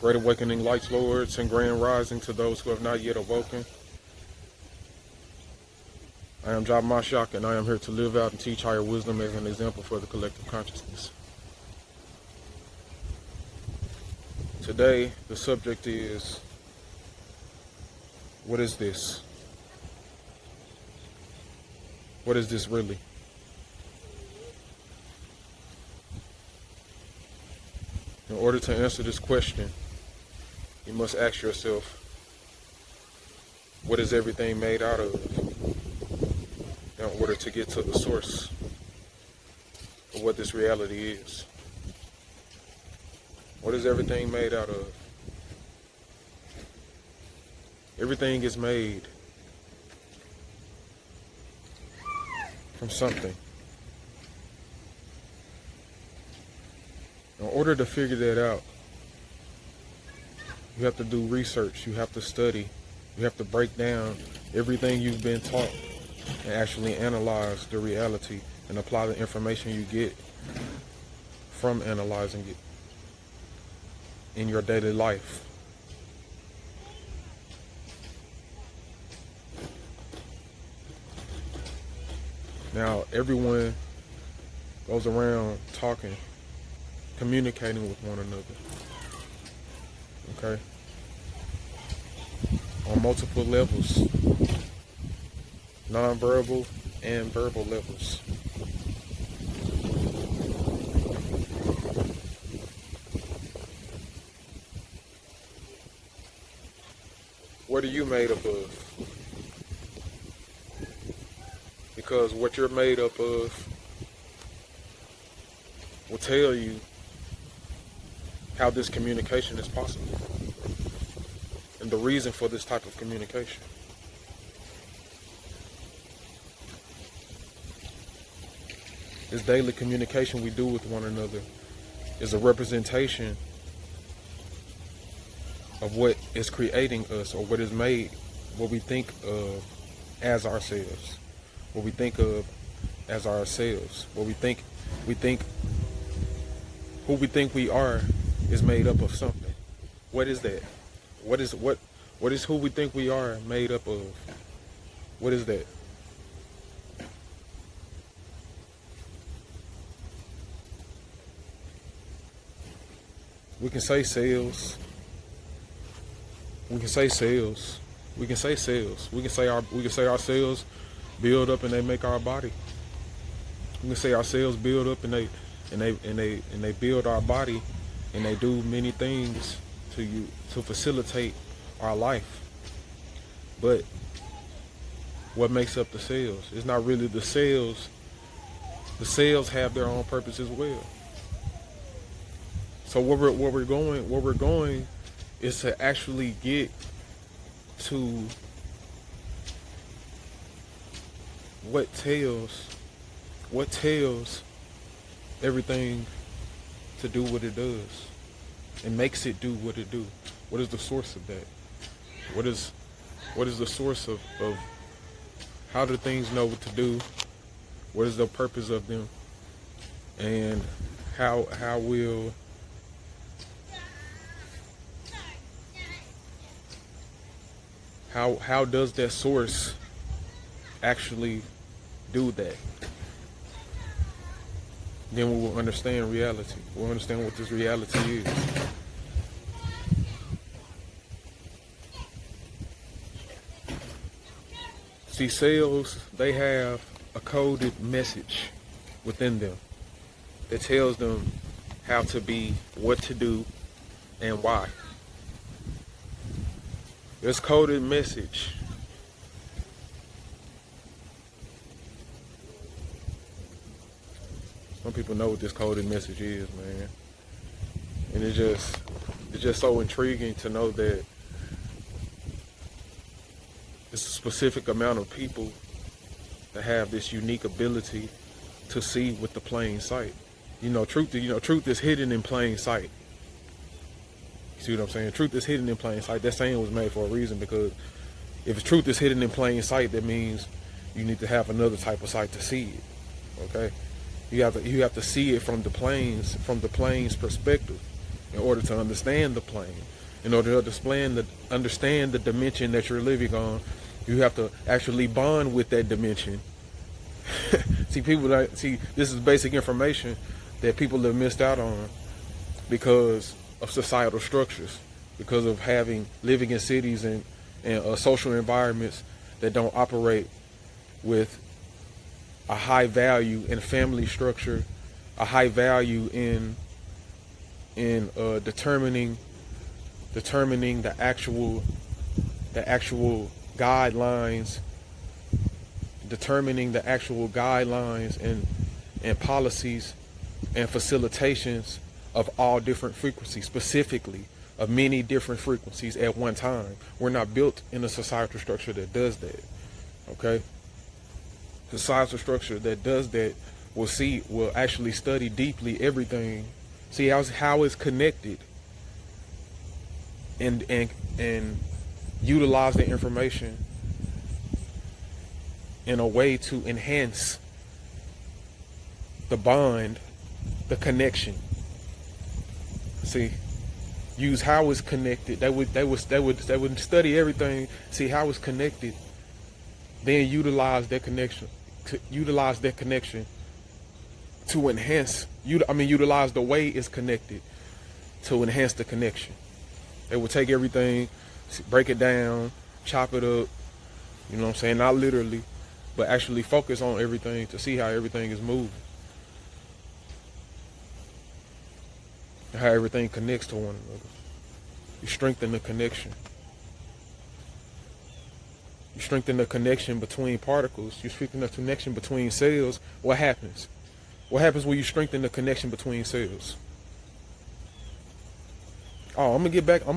Great awakening lights, lords, and grand rising to those who have not yet awoken. I am JAH MASHIAC, and I am here to live out and teach higher wisdom as an example for the collective consciousness. Today, the subject is, what is this? What is this really? In order to answer this question, you must ask yourself, what is everything made out of? In order to get to the source of what this reality is. What is everything made out of? Everything is made from something. In order to figure that out, you have to do research, you have to study, you have to break down everything you've been taught and actually analyze the reality and apply the information you get from analyzing it in your daily life. Now, everyone goes around talking, communicating with one another. Okay? On multiple levels. Non-verbal and verbal levels. What are you made up of? Because what you're made up of will tell you how this communication is possible and the reason for this type of communication. This daily communication we do with one another is a representation of what is creating us, or what is made, what we think of as ourselves, what we think of as ourselves, what we think who we think we are is made up of something. What is that? What is who we think we are made up of? What is that? We can say cells. We can say cells. We can say cells. We can say our cells build up and they make our body. We can say our cells build up and they build our body, and they do many things to facilitate our life. But what makes up the cells? It's not really the cells. The cells have their own purpose as well. So where we're going is to actually get to what tells everything to do what it does and makes it do what it do. What is the source of that? What is the source of how do things know what to do? What is the purpose of them? And how does that source actually do that? Then we will understand reality. We'll understand what this reality is. See, cells, they have a coded message within them that tells them how to be, what to do, and why. This coded message some people know what this coded message is, man. And it's just so intriguing to know that it's a specific amount of people that have this unique ability to see with the plain sight. Truth is hidden in plain sight. You see what I'm saying? Truth is hidden in plain sight. That saying was made for a reason, because if truth is hidden in plain sight, that means you need to have another type of sight to see it. Okay? You have to see it from the plane's perspective in order to understand the plane. In order to understand the dimension that you're living on, you have to actually bond with that dimension. See, this is basic information that people have missed out on because of societal structures, because of living in cities and social environments that don't operate with a high value in family structure, a high value in determining the actual guidelines, and policies and facilitations of all different frequencies, specifically of many different frequencies at one time. We're not built in a societal structure that does that. Okay? Societal structure that does that will actually study deeply everything, see how it's connected, and utilize the information in a way to enhance the bond, the connection. See, use how it's connected. They would study everything, see how it's connected, then utilize that connection to enhance. Utilize the way it's connected to enhance the connection. They would take everything, break it down, chop it up. You know what I'm saying? Not literally, but actually focus on everything to see how everything is moving, how everything connects to one another. You strengthen the connection. You strengthen the connection between particles. You strengthen the connection between cells. What happens? What happens when you strengthen the connection between cells? Oh, I'm gonna get back to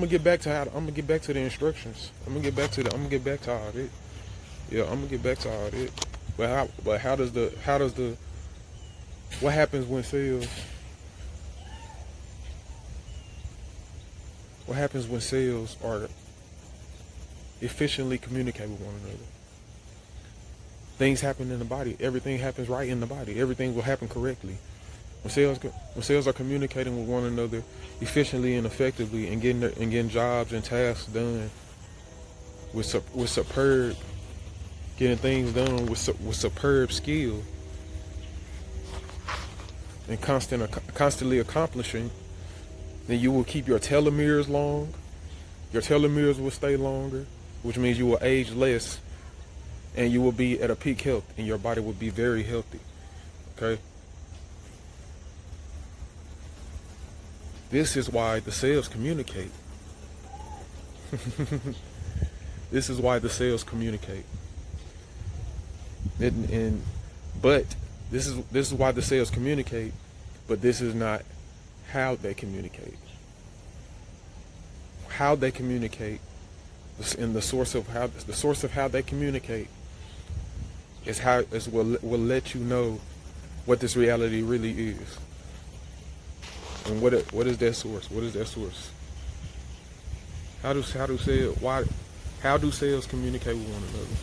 the instructions. I'm gonna get back to all that. Yeah, I'm gonna get back to all that. But how does what happens when cells? What happens when cells are efficiently communicate with one another? Things happen in the body. Everything happens right in the body. Everything will happen correctly. When cells are communicating with one another efficiently and effectively, and getting jobs and tasks done with superb, getting things done with superb skill, and constantly accomplishing, then you will keep your telomeres long. Your telomeres will stay longer, which means you will age less, and you will be at a peak health, and your body will be very healthy. Okay? This is why the cells communicate. This is why the cells communicate. But this is why the cells communicate, but this is not how they communicate. How they communicate, and the source of how they communicate will let you know what this reality really is. And what is that source? What is that source? How do cells communicate with one another?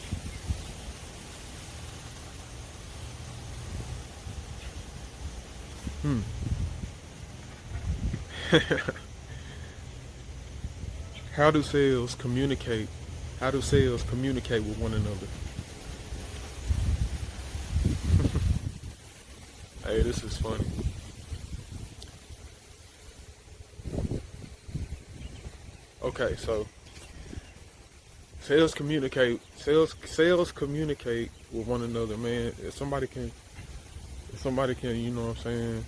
How do cells communicate? How do cells communicate with one another? Hey, this is funny. Okay, so cells communicate with one another, man. If somebody can, you know what I'm saying,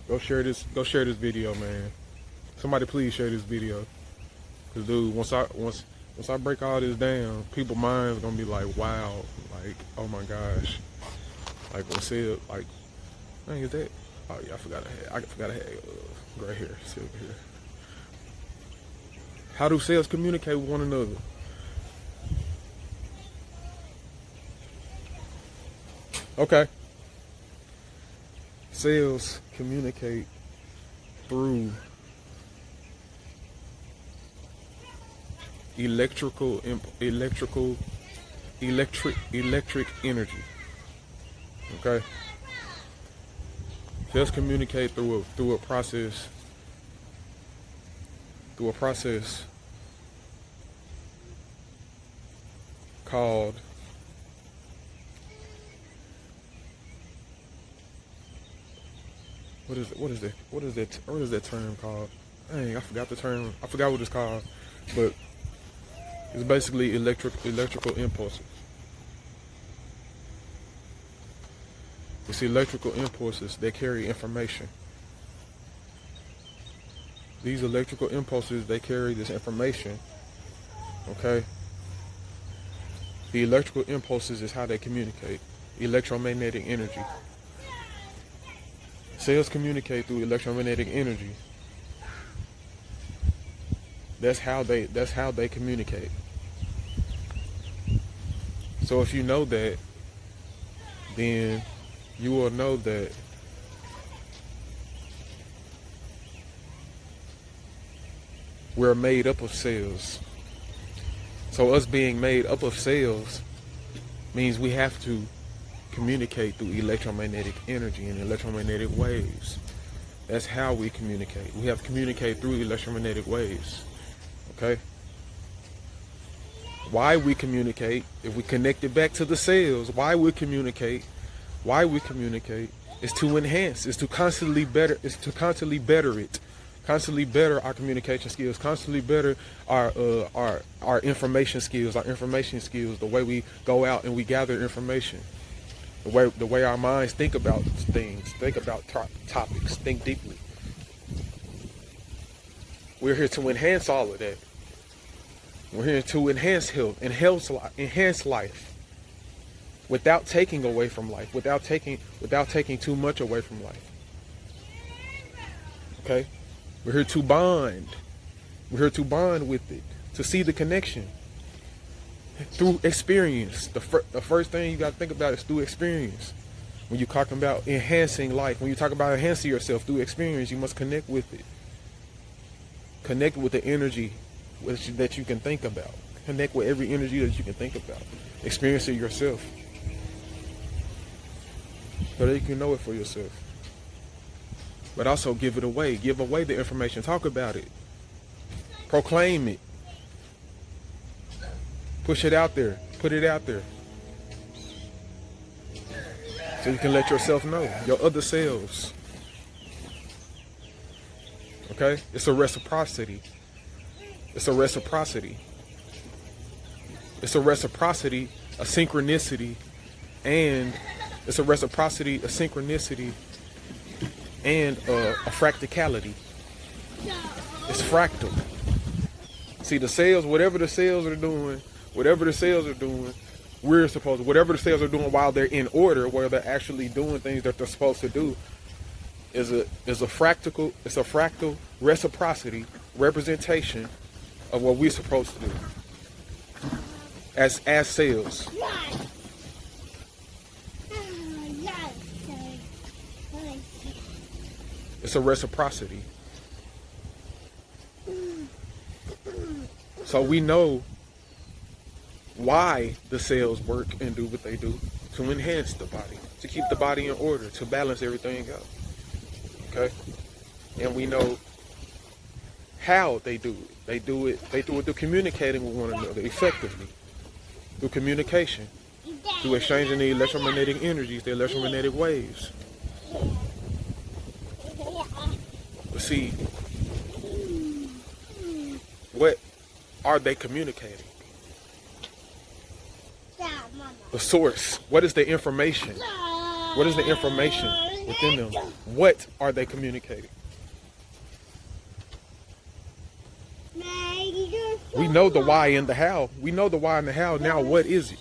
go share this video, man. Somebody please share this video. Cause dude, once I break all this down, people's minds gonna be like, wow, like, oh my gosh. Like when cells, like, man, is that? Oh yeah, I forgot I had gray hair, silver hair. How do cells communicate with one another? Okay. Cells communicate through electric energy. Okay. Cells communicate through a process through a process called what is that term called? Dang, I forgot the term. I forgot what it's called, but it's basically electrical impulses. It's electrical impulses that carry information. These electrical impulses, they carry this information, okay? The electrical impulses is how they communicate. Electromagnetic energy. Cells communicate through electromagnetic energy. That's how they communicate. So if you know that, then you will know that we're made up of cells. So us being made up of cells means we have to communicate through electromagnetic energy and electromagnetic waves. That's how we communicate. We have to communicate through electromagnetic waves. Okay? Why we communicate, if we connect it back to the cells, why we communicate is to enhance, is to constantly better it. Constantly better our communication skills, constantly better our information skills, the way we go out and we gather information, the way our minds think about things, think about topics, think deeply. We're here to enhance all of that. We're here to enhance health, enhance life, without taking away from life, without taking too much away from life. Okay? We're here to bond. We're here to bond with it, to see the connection through experience. The first thing you got to think about is through experience. When you're talking about enhancing life, when you talk about enhancing yourself through experience, you must connect with it. Connect with the energy that you can think about. Connect with every energy that you can think about. Experience it yourself, so that you can know it for yourself. But also give it away. Give away the information. Talk about it. Proclaim it. Push it out there. Put it out there. So you can let yourself know. Your other selves. Okay? It's a reciprocity. It's a reciprocity. It's a reciprocity, a synchronicity, and it's a reciprocity, a synchronicity, and a fractality. It's fractal. See, the cells, whatever the cells are doing, whatever the cells are doing while they're in order, where they're actually doing things that they're supposed to do, is a fractal reciprocity representation of what we're supposed to do as cells. It's a reciprocity. So we know why the cells work and do what they do, to enhance the body, to keep the body in order, to balance everything out. Okay? And we know how they do it. They do it through communicating with one another effectively. Through communication. Through exchanging the electromagnetic energies, the electromagnetic waves. But see, what are they communicating? The source. What is the information? What is the information within them? What are they communicating? We know the why and the how. We know the why and the how. Now what is it?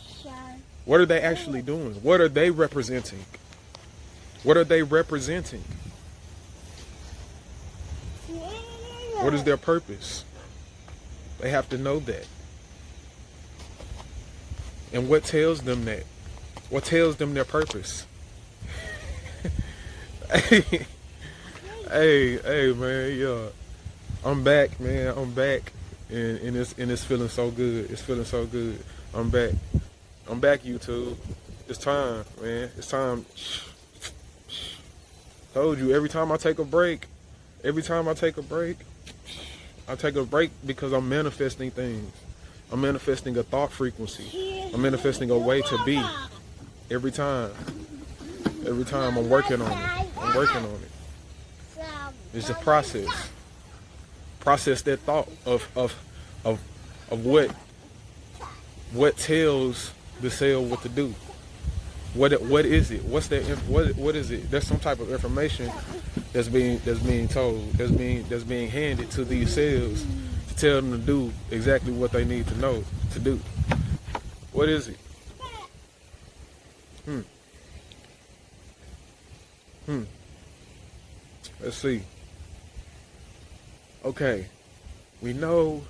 What are they actually doing? What are they representing? What are they representing? What is their purpose? They have to know that. And what tells them that? What tells them their purpose? Hey, man, yeah. I'm back, man. I'm back. And it's feeling so good. It's feeling so good. I'm back. I'm back, YouTube. It's time, man. It's time. Told you, every time I take a break, I take a break because I'm manifesting things. I'm manifesting a thought frequency. I'm manifesting a way to be. Every time I'm working on it. I'm working on it. It's a process. Process that thought of what tells the cell what to do. What is it? What's that? What is it? There's some type of information that's being told, that's being handed to these cells to tell them to do exactly what they need to know to do. What is it? Let's see. Okay, we know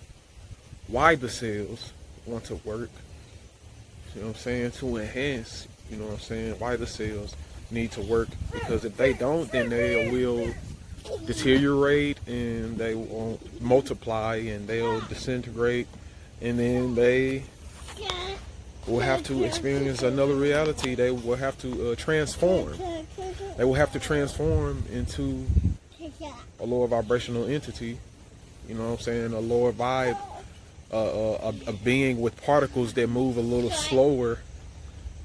why the cells want to work. You know what I'm saying? To enhance. You know what I'm saying? Why the cells need to work, because if they don't, then they will deteriorate and they won't multiply and they'll disintegrate, and then they will have to experience another reality. They will have to transform. They will have to transform into a lower vibrational entity. You know what I'm saying? A lower vibe, a being with particles that move a little slower.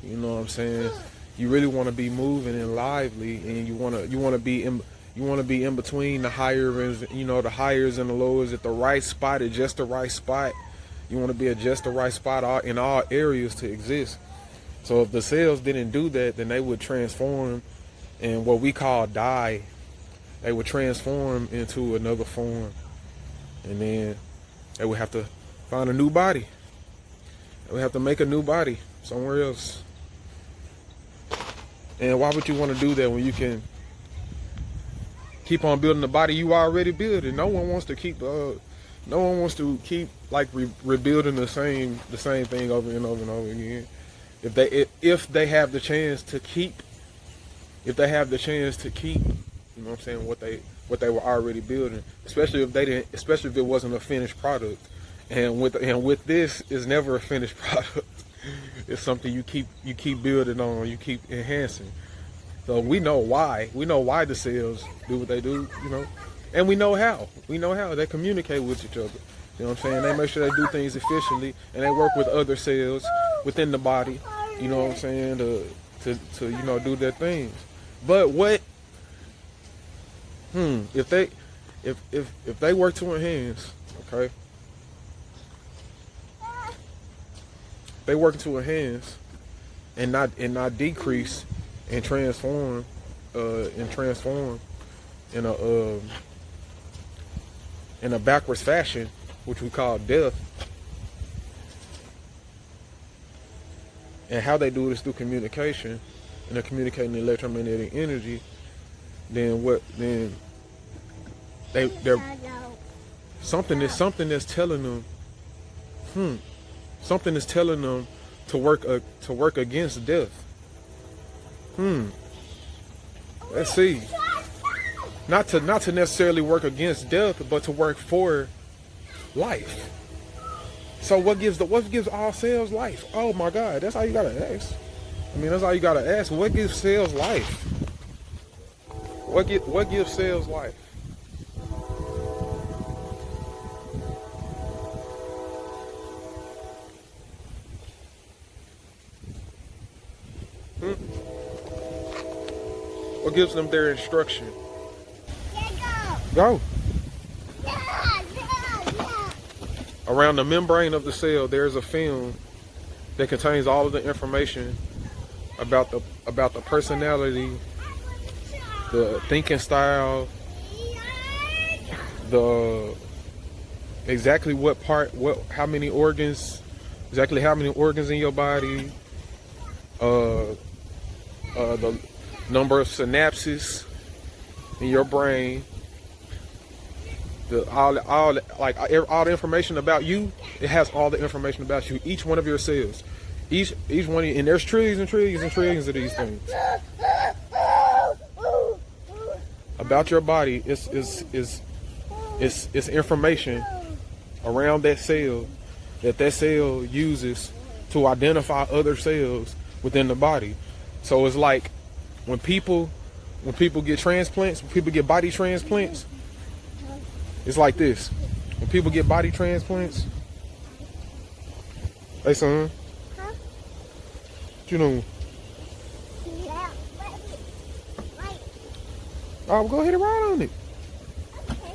You know what I'm saying? You really want to be moving and lively, and you want to be in between the higher, you know, the highers and the lowers at the right spot, at just the right spot. You want to be at just the right spot in all areas to exist. So if the cells didn't do that, then they would transform in what we call die. They would transform into another form, and then they would have to find a new body. They would have to make a new body somewhere else. And why would you want to do that when you can keep on building the body you already building? No one wants to keep like rebuilding the same thing over and over and over again. If they have the chance to keep, you know what I'm saying, what they were already building, especially if it wasn't a finished product. And with this, it's never a finished product. It's something you keep building on, you keep enhancing. So we know why. We know why the cells do what they do, you know. And we know how. They communicate with each other. You know what I'm saying? They make sure they do things efficiently, and they work with other cells within the body, you know what I'm saying, to you know, do their things. But what if they work to enhance, okay? They work to enhance and not decrease and transform in a backwards fashion, which we call death. And how they do this through communication, and they're communicating electromagnetic energy. Then they're something that's telling them something is telling them to work against death. Let's see. Not to necessarily work against death, but to work for life. So what gives all cells life? Oh my God, that's all you gotta ask. I mean, that's all you gotta ask. What gives cells life? What gives cells life? What gives them their instruction? Go. Around the membrane of the cell, there's a film that contains all of the information about the personality, the thinking style, exactly how many organs in your body, the number of synapses in your brain, all the information about you. It has all the information about you, each one of your cells, each one, and there's trillions and trillions and trillions of these things about your body. It's information around that cell that cell uses to identify other cells within the body. So it's like when people get transplants, when people get body transplants, it's like this. When people get body transplants, hey son, Huh? what you know? Yeah. Right. Oh, go ahead and ride on it. Okay.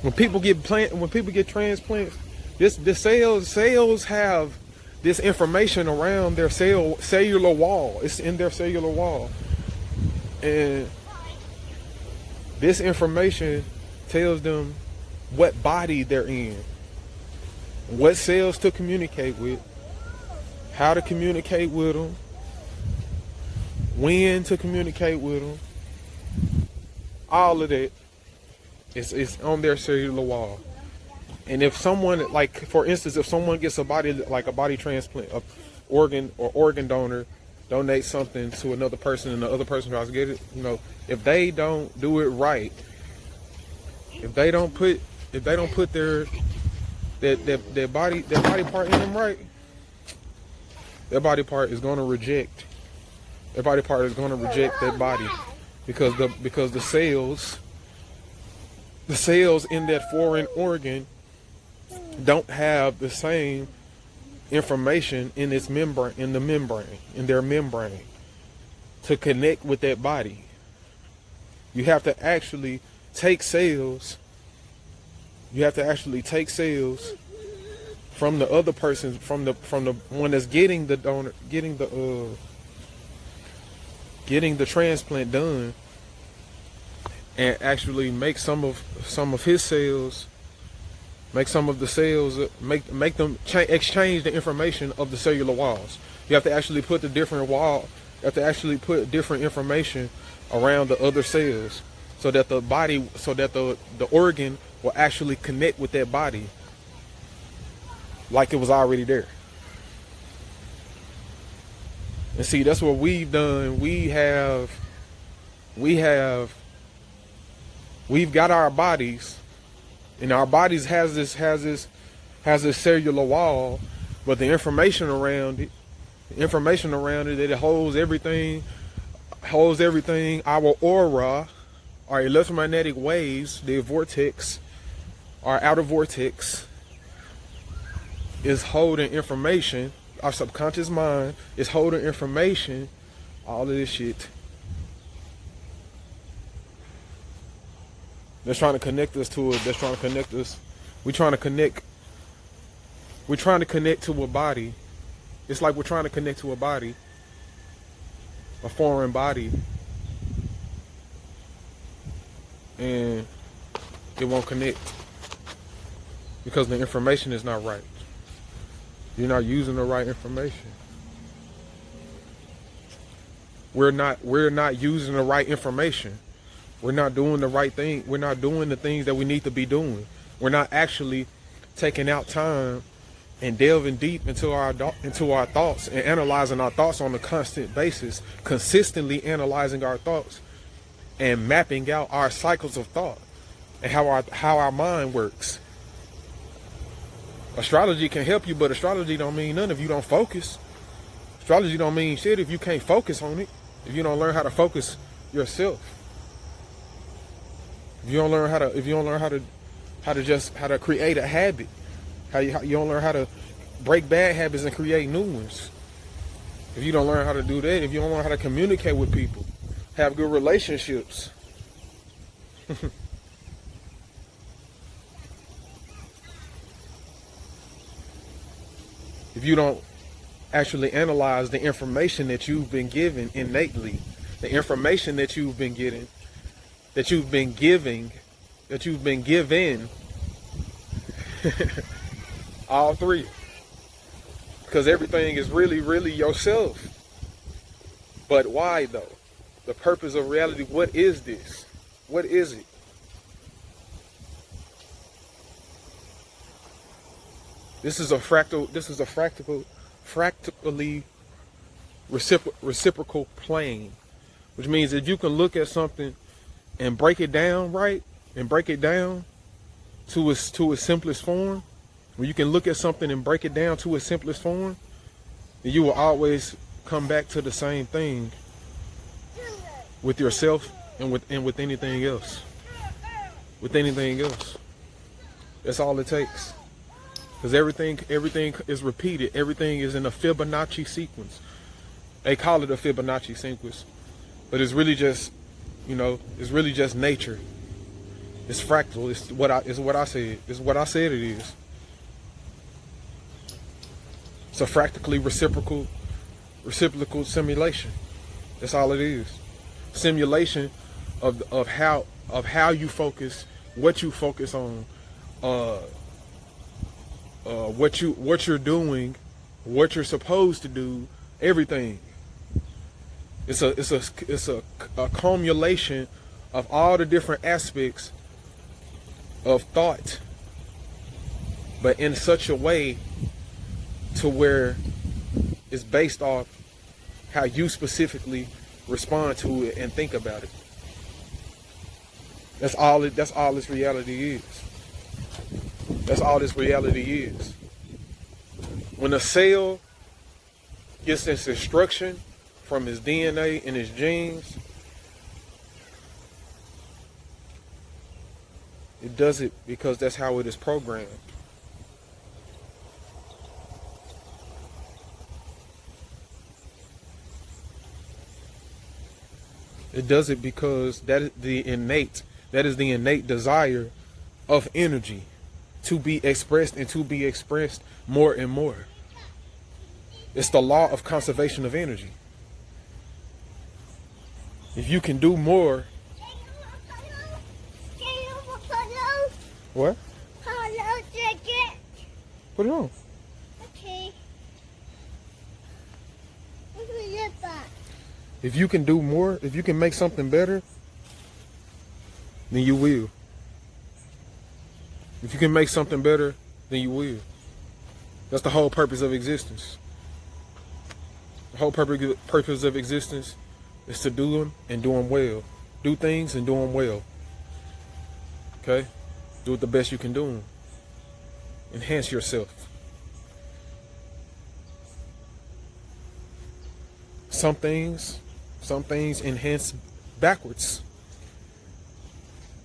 When people get transplants, the cells have this information around their cellular wall. It's in their cellular wall, and this information tells them what body they're in, what cells to communicate with, how to communicate with them, when to communicate with them. All of that is on their cellular wall. And if someone, like for instance, if someone gets a body transplant, a organ donor donates something to another person and the other person tries to get it, you know, if they don't do it right, if they don't put their body part in them right, their body part is going to reject. Their body part is going to reject that body because the cells in that foreign organ don't have the same information in its membrane, in their membrane, to connect with that body. You have to actually take cells. You have to actually take cells from the other person, from the one that's getting the donor, getting the transplant done, and actually make some of his cells. Make some of the cells, make them exchange the information of the cellular walls. You have to actually put the different wall. You have to actually put different information around the other cells, so that the organ will actually connect with that body, like it was already there. And see, that's what we've done. We've got our bodies. And our bodies has this cellular wall, but the information around it, that it holds everything, our aura, our electromagnetic waves, the vortex, our outer vortex, is holding information. Our subconscious mind is holding information, all of this shit. That's trying to connect us to it. That's trying to connect us. We're trying to connect to a body. It's like we're trying to connect to a body, a foreign body, and it won't connect because the information is not right. You're not using the right information. We're not using the right information. We're not doing the right thing. We're not doing the things that we need to be doing. We're not actually taking out time and delving deep into our thoughts and analyzing our thoughts on a constant basis, consistently analyzing our thoughts and mapping out our cycles of thought and how our mind works. Astrology can help you, but astrology don't mean nothing if you don't focus. Astrology don't mean shit if you can't focus on it. If you don't learn how to focus yourself. If you don't learn how to create a habit, you don't learn how to break bad habits and create new ones. If you don't learn how to do that, if you don't learn how to communicate with people, have good relationships. If you don't actually analyze the information that you've been given innately, the information that you've been getting, that you've been given, all three. Because everything is really, really yourself. But why though? The purpose of reality, what is this? What is it? This is a fractally reciprocal plane, which means that you can look at something and break it down right, and break it down to its simplest form. When you can look at something and break it down to its simplest form, then you will always come back to the same thing with yourself and with anything else. With anything else. That's all it takes. Because everything is repeated. Everything is in a Fibonacci sequence. They call it a Fibonacci sequence, but it's really just, it's really just nature. It's fractal. It's what I said. It's what I said it is. It's a fractally reciprocal simulation. That's all it is. Simulation of how you focus, what you focus on, what you're doing, what you're supposed to do, everything. It's a accumulation of all the different aspects of thought, but in such a way to where it's based off how you specifically respond to it and think about it. That's all this reality is. That's all this reality is. When a cell gets its instruction from its DNA and its genes, it does it because that's how it is programmed. It does it because that is the innate desire of energy to be expressed and to be expressed more and more. It's the law of conservation of energy. If you can do more. What? Put it on. Okay. If you can do more, if you can make something better, then you will. If you can make something better, then you will. That's the whole purpose of existence. The whole purpose of existence is to do them and do them well. Do things and do them well. Okay? Do it the best you can do them. Enhance yourself. Some things enhance backwards.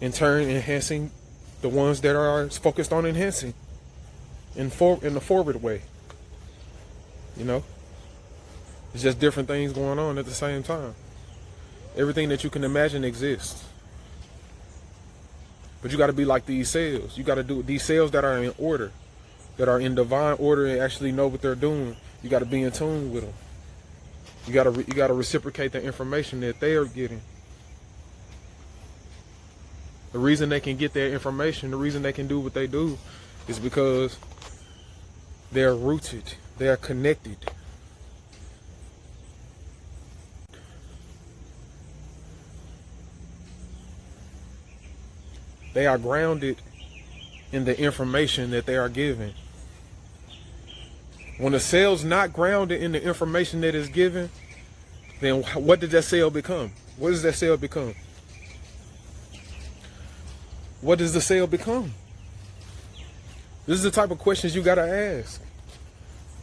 In turn, enhancing the ones that are focused on enhancing in the forward way. It's just different things going on at the same time. Everything that you can imagine exists. But you got to be like these cells. You got to do these cells that are in order, that are in divine order and actually know what they're doing. You got to be in tune with them. You got to reciprocate the information that they are getting. The reason they can get their information, the reason they can do what they do, is because they're rooted, they are connected. They are grounded in the information that they are given. When a cell's not grounded in the information that is given, then what did that cell become? What does that cell become? What does the cell become? This is the type of questions you gotta ask.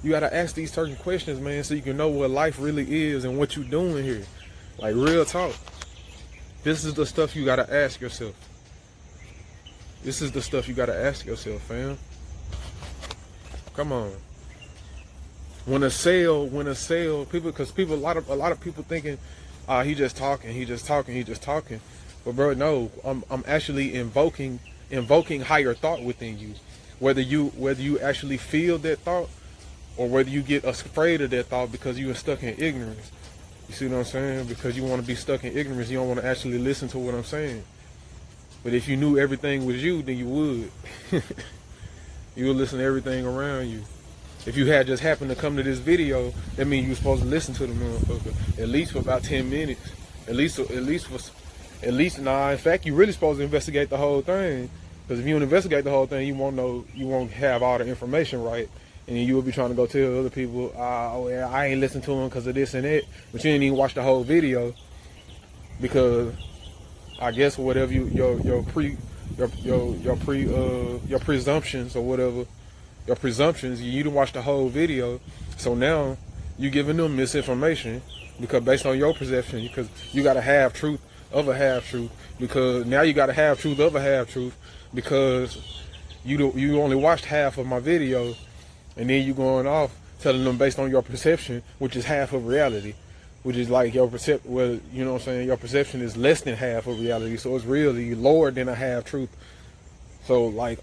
You gotta ask these certain questions, man, so you can know what life really is and what you're doing here. Like, real talk. This is the stuff you gotta ask yourself. This is the stuff you gotta ask yourself, fam. Come on. When a cell, people, a lot of people thinking, he just talking. But bro, no, I'm actually invoking higher thought within you. Whether you actually feel that thought, or whether you get afraid of that thought because you are stuck in ignorance. You see what I'm saying? Because you want to be stuck in ignorance, you don't want to actually listen to what I'm saying. But if you knew everything was you, then you would. You would listen to everything around you. If you had just happened to come to this video, that means you were supposed to listen to the motherfucker at least for about 10 minutes. At least, in fact, you really supposed to investigate the whole thing. Because if you don't investigate the whole thing, you won't have all the information right. And then you will be trying to go tell other people, oh yeah, I ain't listened to him because of this and that. But you didn't even watch the whole video. Because I guess whatever your presumptions or whatever, your presumptions, you didn't watch the whole video. So now you giving them misinformation because based on your perception, because you got a half truth of a half truth, because now you got a half truth of a half truth, because you only watched half of my video, and then you going off telling them based on your perception, which is half of reality, which is like your well, you know what I'm saying, your perception is less than half of reality, so it's really lower than a half truth. So like,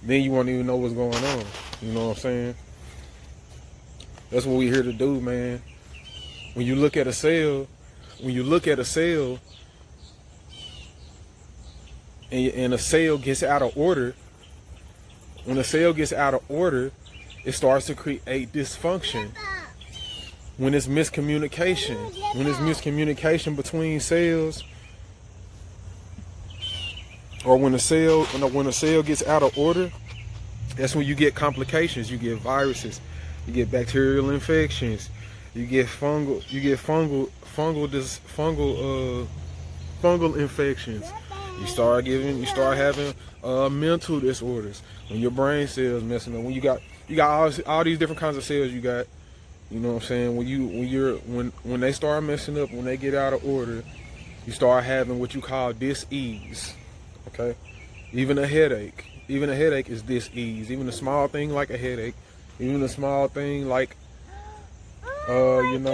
then you won't even know what's going on. You know what I'm saying? That's what we're here to do, man. When you look at a cell, and a cell gets out of order, when a cell gets out of order, it starts to create dysfunction. When it's miscommunication between cells, or when a cell gets out of order, that's when you get complications. You get viruses, you get bacterial infections, you get fungal infections. You start having mental disorders when your brain cells messing up. When you got all these different kinds of cells you got. You know what I'm saying? When they start messing up, when they get out of order, you start having what you call dis-ease. Okay? Even a headache is dis-ease. Even a small thing like a headache, even a small thing like when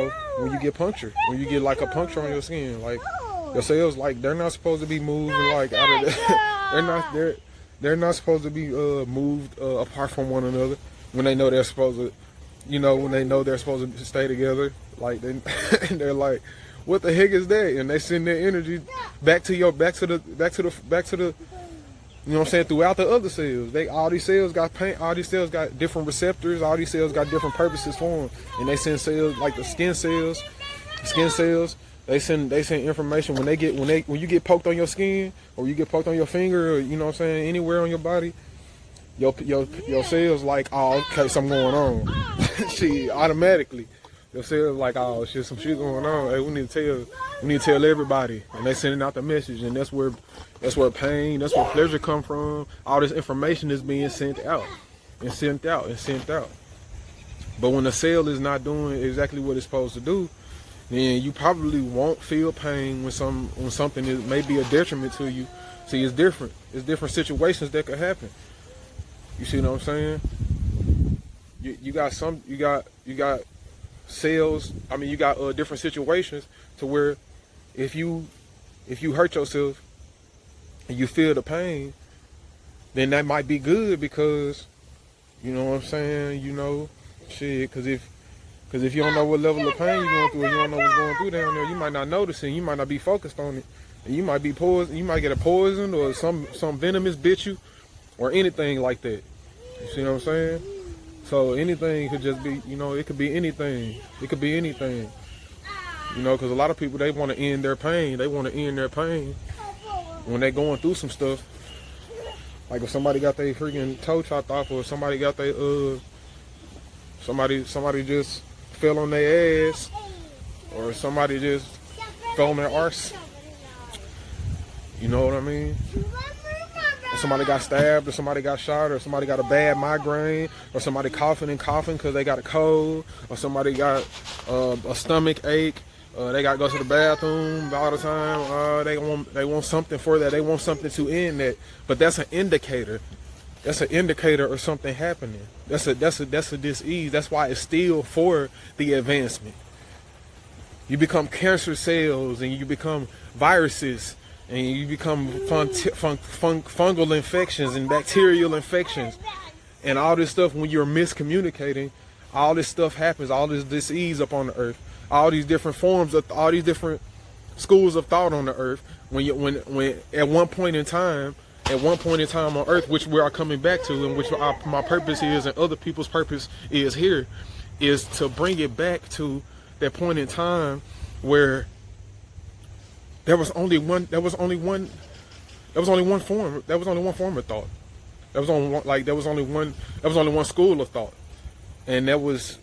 you get punctured, when you get like a puncture on your skin, like your cells, like they're not supposed to be moved like out of that. They're not supposed to be moved apart from one another when they know they're supposed to. When they know they're supposed to stay together, like they're like, what the heck is that? And they send their energy back to the, you know what I'm saying, throughout the other cells. All these cells got pain, all these cells got different receptors, all these cells got different purposes for them. And they send cells like the skin cells, they send information when you get poked on your skin, or you get poked on your finger, or you know what I'm saying, anywhere on your body. Your cells like, oh, okay, something going on. She automatically, your cells like, oh shit, some shit going on. Hey, we need to tell everybody, and they sending out the message, and that's where pain, that's where pleasure come from. All this information is being sent out. But when the cell is not doing exactly what it's supposed to do, then you probably won't feel pain when something is maybe a detriment to you. See, it's different. It's different situations that could happen. You see what I'm saying? You got cells. I mean, you got different situations to where if you hurt yourself and you feel the pain, then that might be good, because you know what I'm saying. Because if you don't know what level of pain you're going through, or you don't know what's going through down there, you might not notice it. You might not be focused on it, and you might be poisoned. You might get a poison, or some venomous bit you, or anything like that. You see what I'm saying? So anything could just be, it could be anything. It could be anything. Because a lot of people, they want to end their pain. They want to end their pain when they're going through some stuff. Like if somebody got their freaking toe chopped off, or somebody got their somebody just fell on their ass, or somebody just fell on their arse. You know what I mean? Or somebody got stabbed, or somebody got shot, or somebody got a bad migraine, or somebody coughing because they got a cold, or somebody got a stomach ache. They got to go to the bathroom all the time. They want something for that. They want something to end that. But that's an indicator. That's an indicator of something happening. That's a dis-ease. That's why it's still for the advancement. You become cancer cells, and you become viruses, and you become fungal infections and bacterial infections, and all this stuff. When you're miscommunicating, all this stuff happens. All this disease up on the earth. All these different forms of, all these different schools of thought on the earth. When at one point in time on earth, which we are coming back to, and which my purpose is, and other people's purpose is here, is to bring it back to that point in time where there was only one form of thought. There was only one school of thought, and that was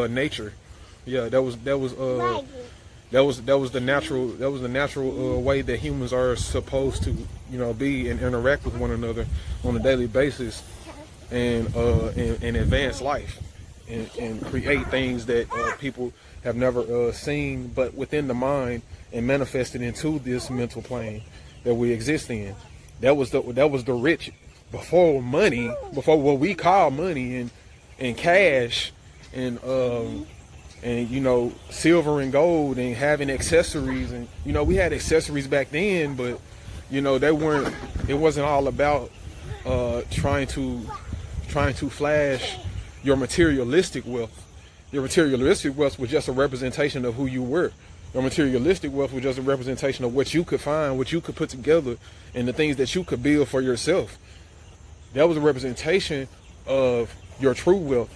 nature. Yeah, that was the natural way that humans are supposed to be and interact with one another on a daily basis, and advance life, and create things that people have never seen, but within the mind, and manifested into this mental plane that we exist in. That was the rich. before money, before what we call money and cash and you know, silver and gold and having accessories, and you know, we had accessories back then, but you know, it wasn't all about trying to flash your materialistic wealth. Your materialistic wealth was just a representation of who you were. Your materialistic wealth was just a representation of what you could find, what you could put together, and the things that you could build for yourself. That was a representation of your true wealth.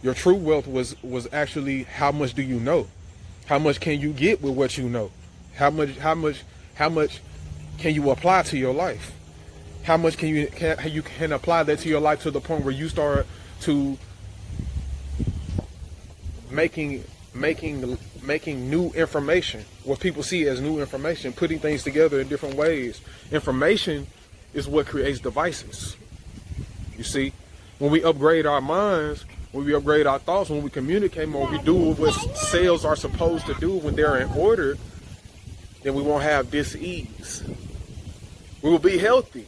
Your true wealth was actually, how much do you know? How much can you get with what you know? How much can you apply to your life? How much can you apply that to your life to the point where you start to making new information, what people see as new information, putting things together in different ways. Information is what creates devices. You see, when we upgrade our minds, when we upgrade our thoughts, when we communicate more, we do what cells are supposed to do when they're in order, then we won't have dis-ease. We will be healthy.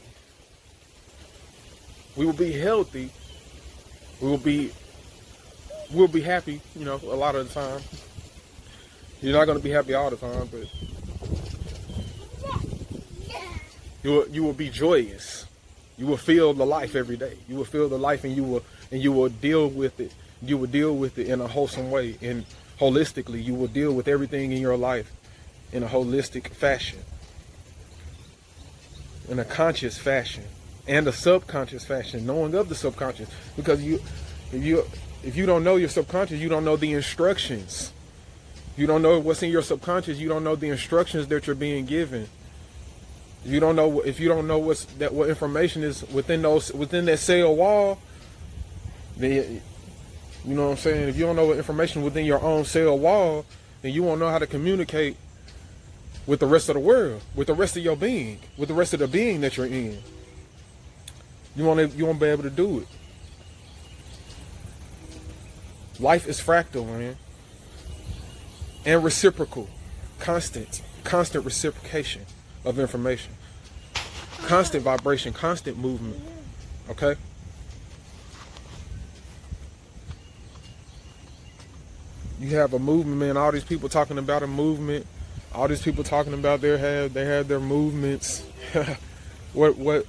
We will be healthy. We'll be happy, you know, a lot of the time. You're not going to be happy all the time, but you will be joyous. You will feel the life every day. You will feel the life, and you will deal with it. You will deal with it in a wholesome way, and holistically. You will deal with everything in your life in a holistic fashion, in a conscious fashion, and a subconscious fashion, knowing of the subconscious. Because if you don't know your subconscious, you don't know the instructions. You don't know what's in your subconscious. You don't know the instructions that you're being given. If you don't know what information is within that cell wall, then you know what I'm saying. If you don't know what information within your own cell wall, then you won't know how to communicate with the rest of the world, with the rest of your being, with the rest of the being that you're in. You won't be able to do it. Life is fractal, man. And reciprocal. Constant reciprocation of information. Constant vibration, constant movement. Okay? You have a movement, man. All these people talking about a movement. All these people talking about they have their movements. What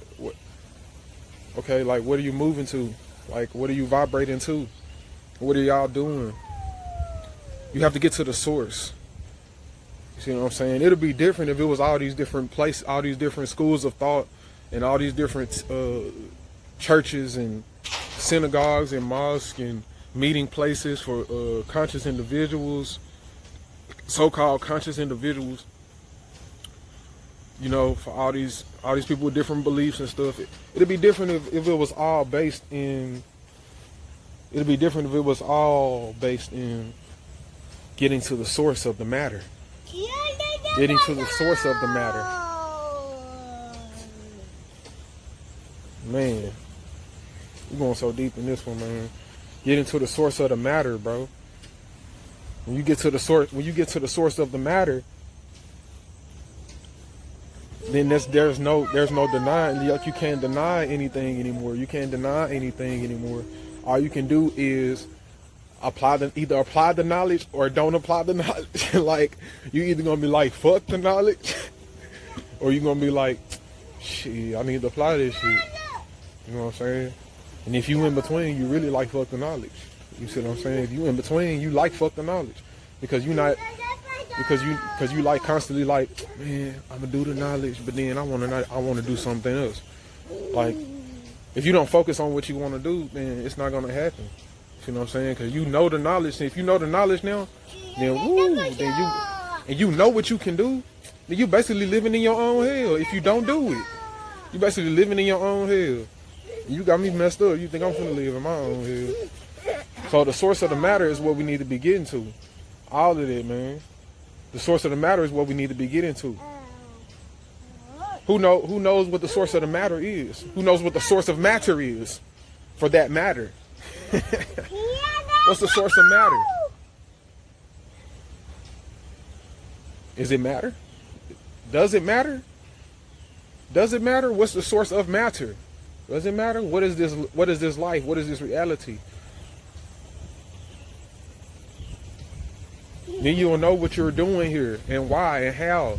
okay, like, what are you moving to? Like, what are you vibrating to? What are y'all doing? You have to get to the source. You see what I'm saying? It'll be different if it was all these different places, all these different schools of thought, and all these different churches and synagogues and mosques and meeting places for conscious individuals, so-called conscious individuals. You know, for all these people with different beliefs and stuff. It'd be different if it was all based in. It'd be different if it was all based in getting to the source of the matter. Getting to the source of the matter. Man, we're going so deep in this one, man. Getting to the source of the matter, bro. When you get to the source of the matter, then there's no denying. Like, you can't deny anything anymore. You can't deny anything anymore. All you can do is either apply the knowledge or don't apply the knowledge. Like, you either gonna be like, fuck the knowledge, or you gonna be like, shit, I need to apply this shit. You know what I'm saying? And if you in between, you really like fuck the knowledge. You see what I'm saying? If you in between, you like fuck the knowledge, because you like constantly like, man, I'm gonna do the knowledge, but then I wanna do something else. Like, if you don't focus on what you want to do, then it's not gonna happen. You know what I'm saying? Because you know the knowledge. And if you know the knowledge now, then you know what you can do, then you basically living in your own hell. If you don't do it, you basically living in your own hell. You got me messed up. You think I'm finna live in my own hell? So the source of the matter is what we need to be getting to. All of it, man. The source of the matter is what we need to be getting to. Who knows what the source of the matter is? Who knows what the source of matter is? For that matter. What's the source of matter? Is it matter? Does it matter? Does it matter? What's the source of matter? Does it matter? What is this? What is this life? What is this reality? Then you'll know what you're doing here and why and how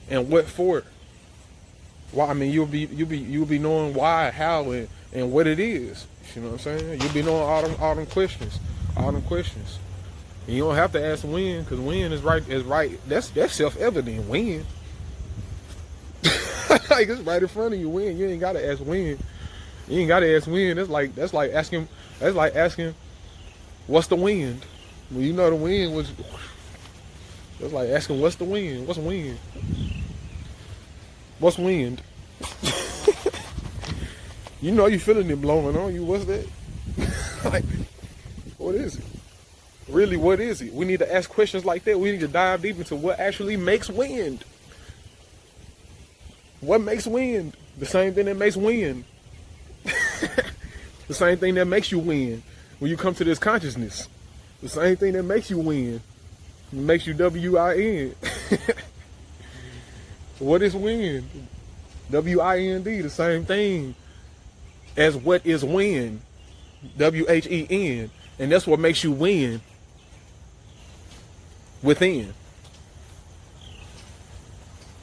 and what for. Why? I mean, you'll be knowing why, how, and what it is. You know what I'm saying? You'll be knowing all them questions. And you don't have to ask when, because when is right. That's self-evident. When. Like, it's right in front of you. When. You ain't gotta ask when. You ain't gotta ask when. That's like asking what's the wind? When you know the wind was. That's like asking what's the wind? What's wind? What's wind? You know you feeling it blowing on you. What's that? Like, what is it? Really, what is it? We need to ask questions like that. We need to dive deep into what actually makes wind. What makes wind? The same thing that makes wind. The same thing that makes you win when you come to this consciousness. The same thing that makes you win. It makes you WIN. What is wind? WIND, the same thing as what is win. WHEN. And that's what makes you win within.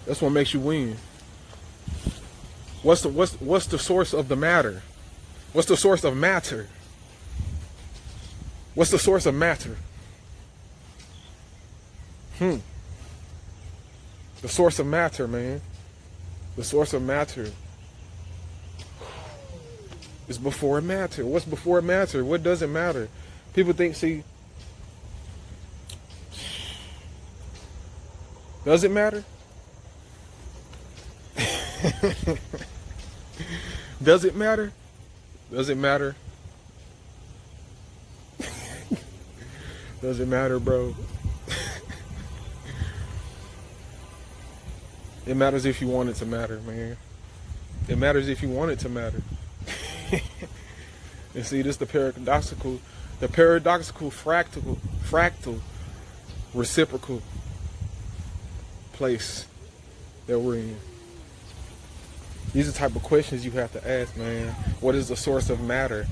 That's what makes you win. What's the source of the matter? What's the source of matter? What's the source of matter? The source of matter, man. The source of matter is before matter. What's before matter? What doesn't matter? People think, see, does it matter? Does it matter? Does it matter? Does it matter, bro? It matters if you want it to matter, man. It matters if you want it to matter. And see, this is the paradoxical, fractal, reciprocal place that we're in. These are the type of questions you have to ask, man. What is the source of matter?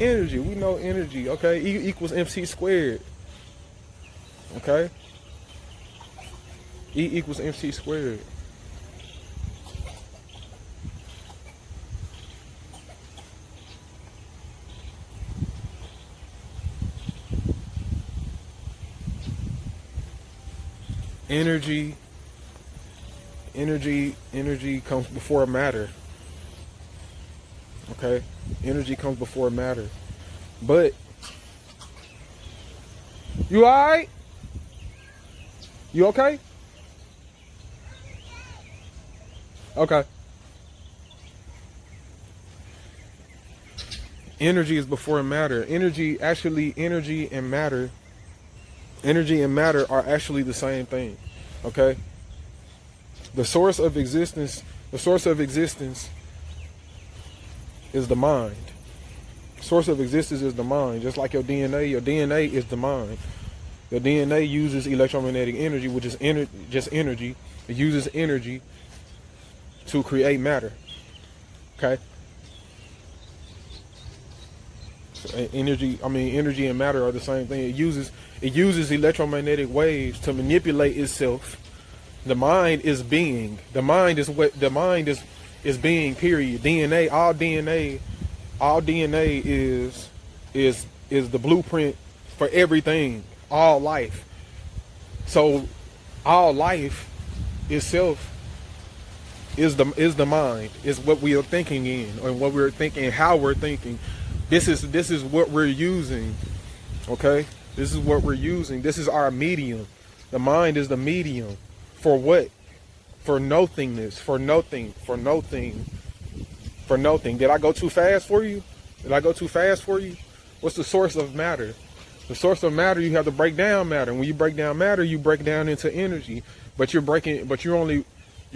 Energy. We know energy, okay? E equals MC squared. Okay? E equals MC squared. Energy comes before matter. Okay? Energy comes before matter. But you alright? You okay? Okay. Energy is before matter. Energy and matter are actually the same thing. Okay? The source of existence is the mind. Source of existence is the mind. Just like your DNA is the mind. Your DNA uses electromagnetic energy, which is just energy. It uses energy to create matter. Okay? So energy and matter are the same thing. It uses electromagnetic waves to manipulate itself. The mind is being. The mind is being, period. All DNA is the blueprint for everything. All life. So all life itself is the mind. Is what we are thinking in, or what we're thinking, how we're thinking. This is what we're using. Okay? This is what we're using. This is our medium. The mind is the medium. For what? For nothingness. For nothing. Did I go too fast for you? What's the source of matter? The source of matter, you have to break down matter. When you break down matter, you break down into energy. But you're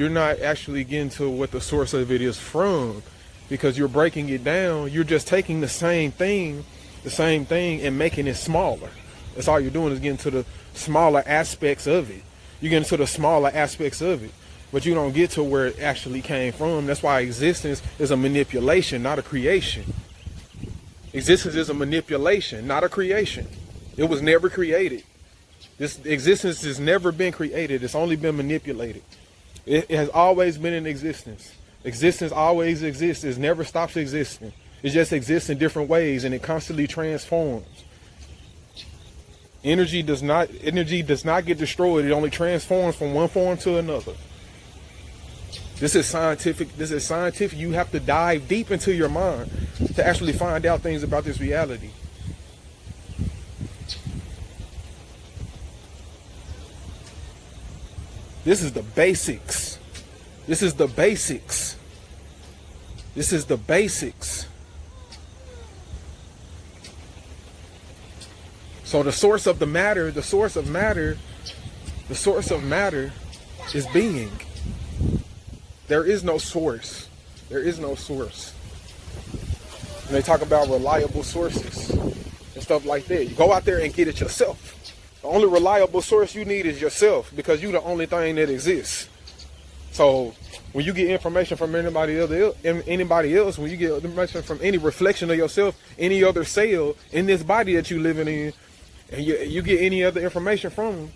not actually getting to what the source of it is from, because you're breaking it down. You're just taking the same thing and making it smaller. That's all you're doing, is getting to the smaller aspects of it. You get into the smaller aspects of it. but you don't get to where it actually came from. That's why existence is a manipulation, not a creation. Existence is a manipulation, not a creation. It was never created. This existence has never been created. It's only been manipulated. It has always been in existence. Existence always exists. It never stops existing. It just exists in different ways, and it constantly transforms. Energy does not get destroyed. It only transforms from one form to another. This is scientific. This is scientific. You have to dive deep into your mind to actually find out things about this reality. This is the basics. This is the basics. This is the basics. So the source of the matter, the source of matter is being. There is no source. There is no source. And they talk about reliable sources and stuff like that. You go out there and get it yourself. The only reliable source you need is yourself, because you're the only thing that exists. So when you get information from anybody else, when you get information from any reflection of yourself, any other cell in this body that you're living in, and you get any other information from them,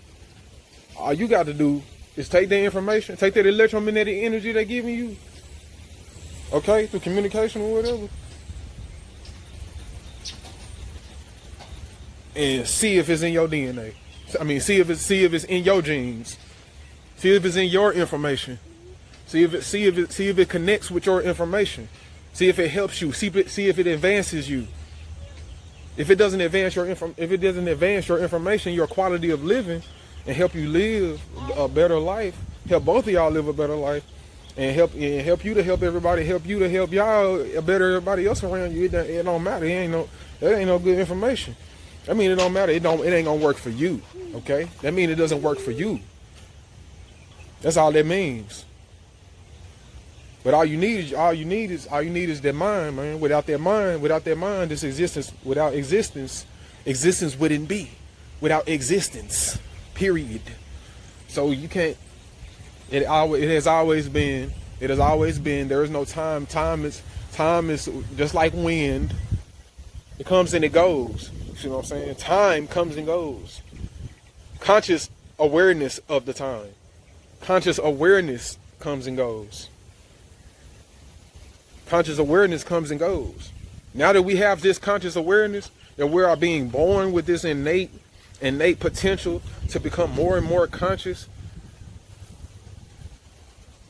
all you got to do is take that information, take that electromagnetic energy they're giving you, okay, through communication or whatever, and see if it's in your DNA. I mean, see if it's in your genes. See if it's in your information. See if it connects with your information. See if it helps you. See if it advances you. If it doesn't advance your information, your quality of living, and help you live a better life, help both of y'all live a better life, and help you to help everybody, help you to help y'all better everybody else around you. It don't matter. That ain't no good information. I mean, it don't matter. It ain't gonna work for you. Okay? That means it doesn't work for you. That's all that means. But all you need is that mind, man. Without that mind, this existence, without existence wouldn't be. Without existence, period. So you can't. It has always been. There is no time. Time is just like wind. It comes and it goes. You see what I'm saying? Time comes and goes. Conscious awareness of the time. Conscious awareness comes and goes. Conscious awareness comes and goes. Now that we have this conscious awareness, that we are being born with this innate potential to become more and more conscious.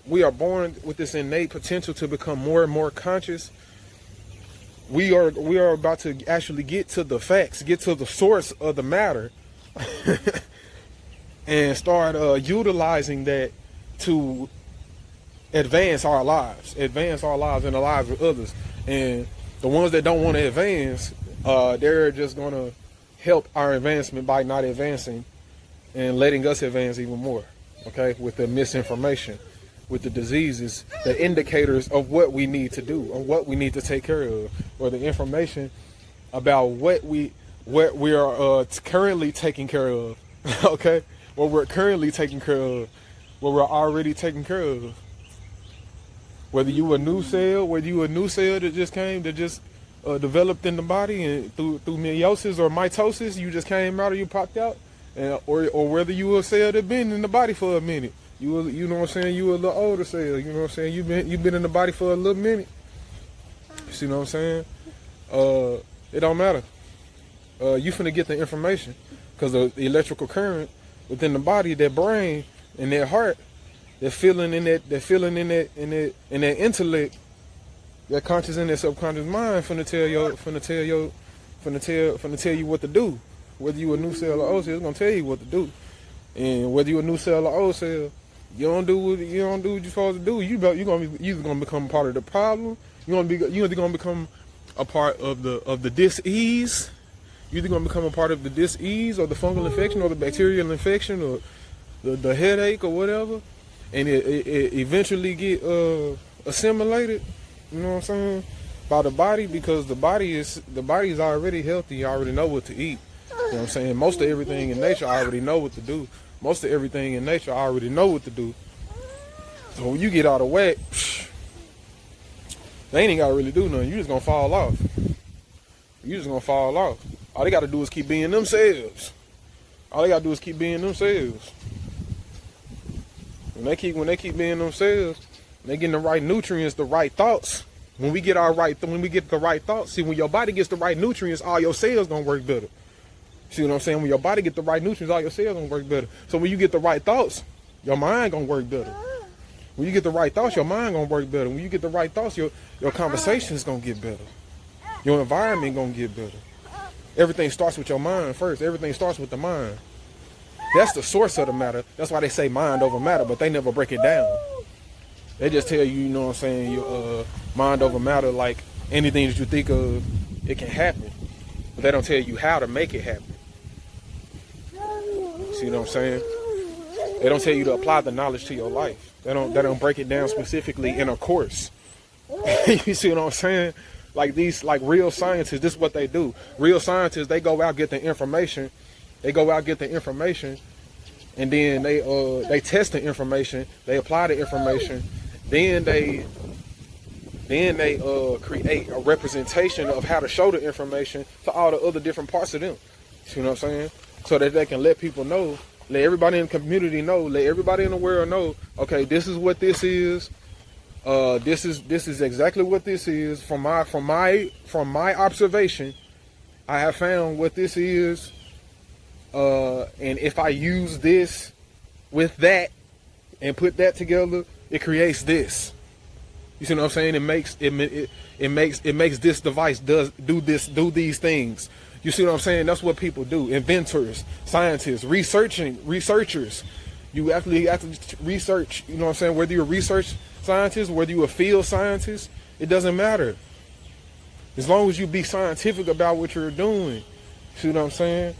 We are born with this innate potential to become more and more conscious. We are about to actually get to the facts, get to the source of the matter, and start utilizing that to advance our lives and the lives of others. And the ones that don't want to advance, they're just going to help our advancement by not advancing and letting us advance even more, okay, with the misinformation, with the diseases, the indicators of what we need to do, or what we need to take care of, or the information about what we are currently taking care of, okay, what we're currently taking care of, what we're already taking care of. Whether you a new cell that just developed in the body and through meiosis or mitosis, you just came out or you popped out, and or whether you a cell that been in the body for a minute. You know what I'm saying? You a little older cell. You know what I'm saying? You've been in the body for a little minute. You see what I'm saying? It don't matter. You finna get the information, because the electrical current within the body, that brain and that heart, that feeling in that intellect, that conscious and that subconscious mind finna tell you what to do. Whether you a new cell or old cell, it's gonna tell you what to do. And whether you a new cell or old cell, you don't do what you're supposed to do. You're gonna become a part of the problem. You're either gonna become a part of the dis-ease. You're either gonna become a part of the dis-ease, or the fungal infection, or the bacterial infection, or the headache, or whatever, and it eventually get assimilated. You know what I'm saying? By the body, because the body is already healthy. You already know what to eat. You know what I'm saying? Most of everything in nature I already know what to do. Most of everything in nature I already know what to do. So when you get out of whack, they ain't gotta really do nothing. You just gonna fall off. You just gonna fall off. All they gotta do is keep being themselves. All they gotta do is keep being themselves. When they keep being themselves, they getting the right nutrients, the right thoughts. When we get the right thoughts, see, when your body gets the right nutrients, all your cells gonna work better. See what I'm saying? When your body get the right nutrients, all your cells gonna work better. So when you get the right thoughts, your mind gonna work better. When you get the right thoughts, your mind gonna work better. When you get the right thoughts, your conversations gonna get better. Your environment gonna get better. Everything starts with your mind first. Everything starts with the mind. That's the source of the matter. That's why they say mind over matter, but they never break it down. They just tell you, you know what I'm saying, your mind over matter, like anything that you think of, it can happen. But they don't tell you how to make it happen. See what I'm saying? They don't tell you to apply the knowledge to your life. They don't break it down specifically in a course. You see what I'm saying? Like real scientists, this is what they do. Real scientists, they go out, get the information. They go out, get the information, and then they test the information. They apply the information. Then they create a representation of how to show the information to all the other different parts of them. See what I'm saying? So that they can let people know, let everybody in the community know, let everybody in the world know, okay, this is what this is. This is exactly what this is. From my observation, I have found what this is. And if I use this with that and put that together, it creates this. You see what I'm saying? It makes this device do these things. You see what I'm saying? That's what people do. Inventors, scientists, researchers. You actually have to research. You know what I'm saying? Whether you're a research scientist, whether you're a field scientist, it doesn't matter. As long as you be scientific about what you're doing. See what I'm saying?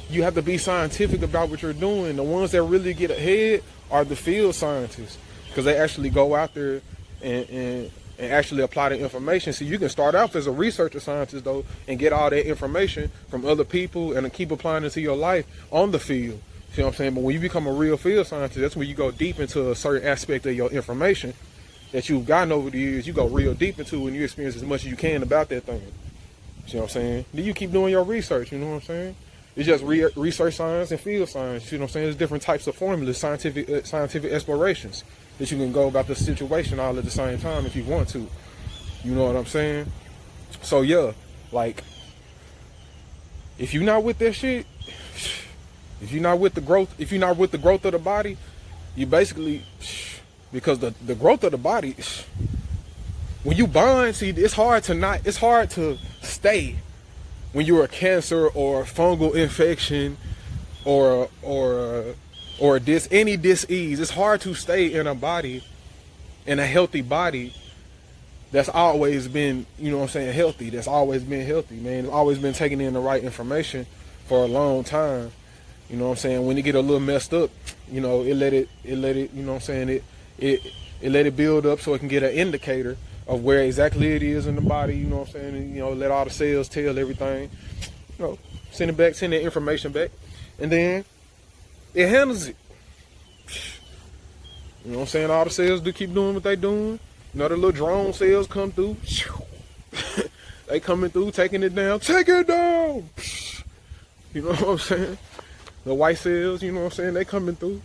You have to be scientific about what you're doing. The ones that really get ahead are the field scientists, because they actually go out there and actually apply the information. So you can start off as a researcher scientist though and get all that information from other people and keep applying it to your life on the field. See what I'm saying? But when you become a real field scientist, that's when you go deep into a certain aspect of your information that you've gotten over the years. You go real deep into and you experience as much as you can about that thing. See what I'm saying? Then you keep doing your research, you know what I'm saying? It's just research science and field science. You know what I'm saying? There's different types of formulas, scientific explorations that you can go about the situation all at the same time if you want to. You know what I'm saying? So yeah, like, if you're not with that shit, if you're not with the growth, of the body, you basically, because the growth of the body, when you bond, see, it's hard to stay when you're a cancer or a fungal infection or any disease. It's hard to stay in a body, in a healthy body that's always been, you know what I'm saying, healthy. That's always been healthy, man. It's always been taking in the right information for a long time. You know what I'm saying? When it get a little messed up, you know, it let it, you know what I'm saying, it let it build up so it can get an indicator of where exactly it is in the body, you know what I'm saying? And, you know, let all the cells tell everything. You know, send that information back. And then it handles it. You know what I'm saying? All the cells do keep doing what they doing. You know, the little drone cells come through. They coming through, taking it down. Take it down! You know what I'm saying? The white cells, you know what I'm saying? They coming through.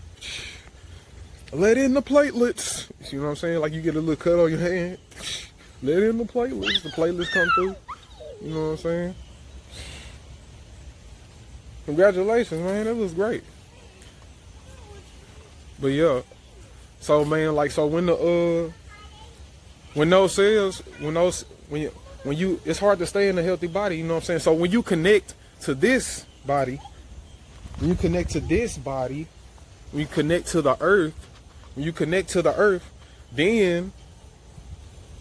Let in the platelets. You know what I'm saying? Like you get a little cut on your hand. Let in the platelets. The platelets come through. You know what I'm saying? Congratulations, man. That was great. But yeah. So man, like, so when those cells, when you it's hard to stay in a healthy body, you know what I'm saying? So when you connect to this body, when you connect to the earth, then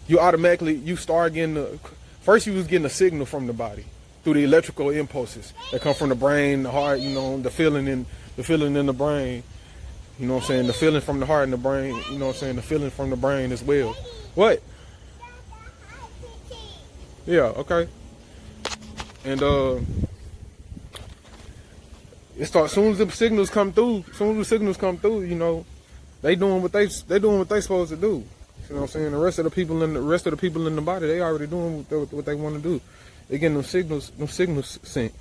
you automatically, start getting first you was getting a signal from the body through the electrical impulses that come from the brain, the heart, you know, the feeling in the brain, you know what I'm saying, the feeling from the heart and the brain, you know what I'm saying, the feeling from the brain as well. What? Yeah, okay. And it starts, soon as the signals come through, you know, They doing what they supposed to do. You know what I'm saying? The rest of the people in the body, they already doing what they want to do. They getting them signals sent.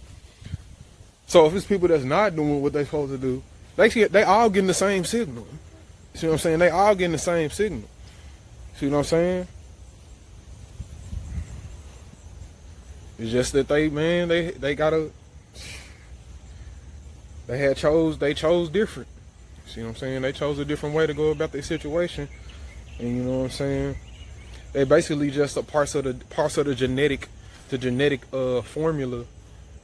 So if it's people that's not doing what they supposed to do, they all getting the same signal. See what I'm saying? They all getting the same signal. See what I'm saying? It's just that they chose different. See what I'm saying? They chose a different way to go about their situation. And you know what I'm saying? They basically just a parts of the genetic formula,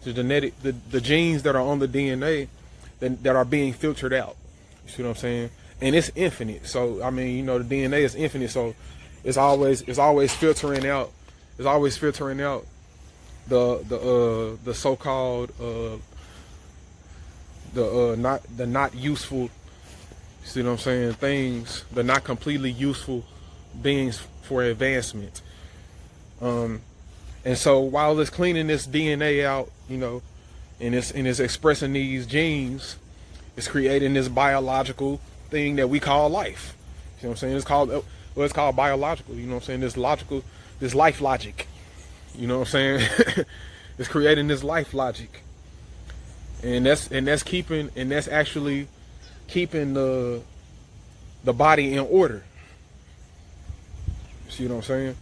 the genes that are on the DNA that are being filtered out. You see what I'm saying? And it's infinite. So I mean, you know, the DNA is infinite. So it's always filtering out. It's always filtering out the so-called not useful. See what I'm saying? Things, the not completely useful beings for advancement. And so while it's cleaning this DNA out, you know, and it's expressing these genes, it's creating this biological thing that we call life. You know what I'm saying? It's called biological. You know what I'm saying? This life logic. You know what I'm saying? It's creating this life logic, and that's actually keeping the body in order. See what I'm saying?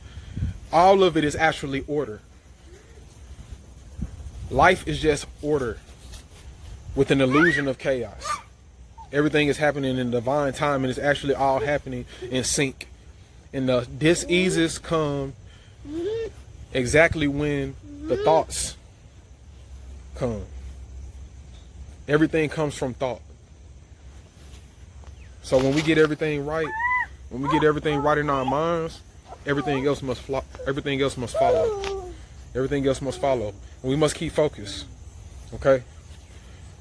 All of it is actually order. Life is just order with an illusion of chaos. Everything is happening in divine time, and it's actually all happening in sync. And the diseases come exactly when the thoughts come. Everything comes from thought. So when we get everything right, in our minds, everything else must follow. Everything else must follow. And we must keep focused. Okay?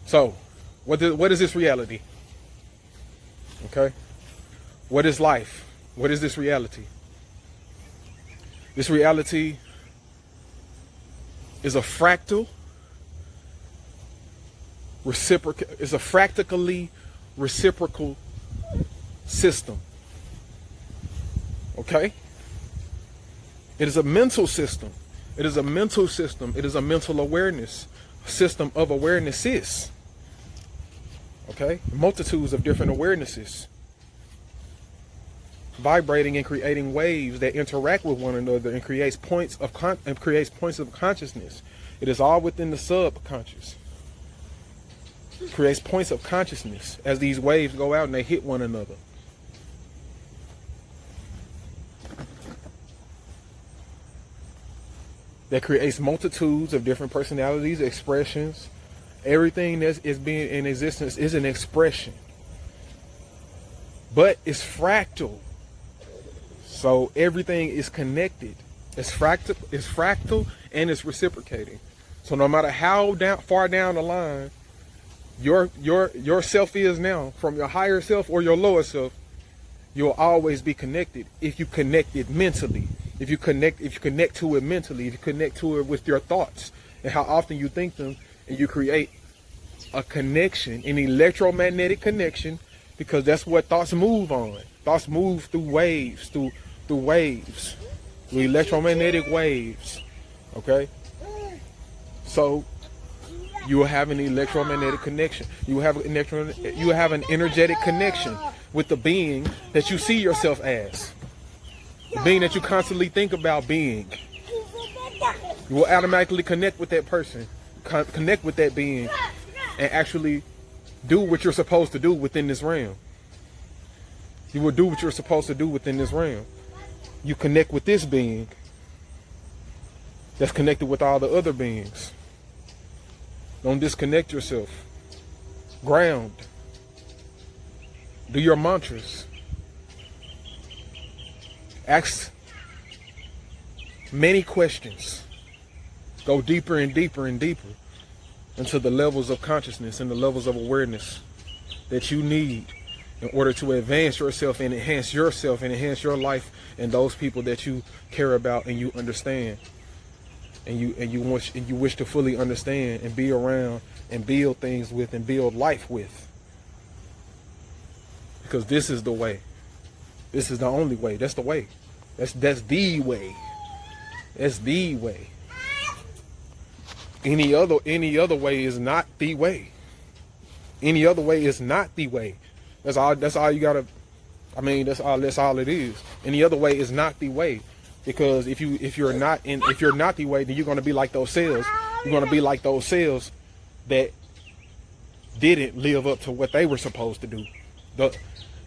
So, what is this reality? Okay? What is life? What is this reality? This reality is a fractally reciprocal system. Okay? It is a mental system. It is a mental system. It is a mental awareness system of awarenesses. Okay? Multitudes of different awarenesses vibrating and creating waves that interact with one another and creates points of consciousness. It is all within the subconscious. It creates points of consciousness as these waves go out and they hit one another. That creates multitudes of different personalities, expressions. Everything that is being in existence is an expression. But it's fractal. So everything is connected. It's fractal and it's reciprocating. So no matter how far down the line your self is now, from your higher self or your lower self, you'll always be connected if you connect it mentally. If you connect to it mentally, if you connect to it with your thoughts and how often you think them, and you create a connection, an electromagnetic connection, because that's what thoughts move on. Thoughts move through waves, through electromagnetic waves. Okay? So you will have an electromagnetic connection. You will have an energetic connection with the being that you see yourself as. The being that you constantly think about being. You will automatically connect with that person, connect with that being, and actually do what you're supposed to do within this realm. You will do what you're supposed to do within this realm. You connect with this being that's connected with all the other beings. Don't disconnect yourself. Ground. Do your mantras. Ask many questions. Go deeper and deeper and deeper into the levels of consciousness and the levels of awareness that you need in order to advance yourself and enhance your life and those people that you care about and you understand and you wish to fully understand and be around and build things with and build life with. Because this is the way. This is the only way. That's the way. That's the way. That's the way. Any other way is not the way. Any other way is not the way. That's all you gotta. I mean, that's all it is. Any other way is not the way. Because if you're not the way, then you're gonna be like those cells. You're gonna be like those cells that didn't live up to what they were supposed to do.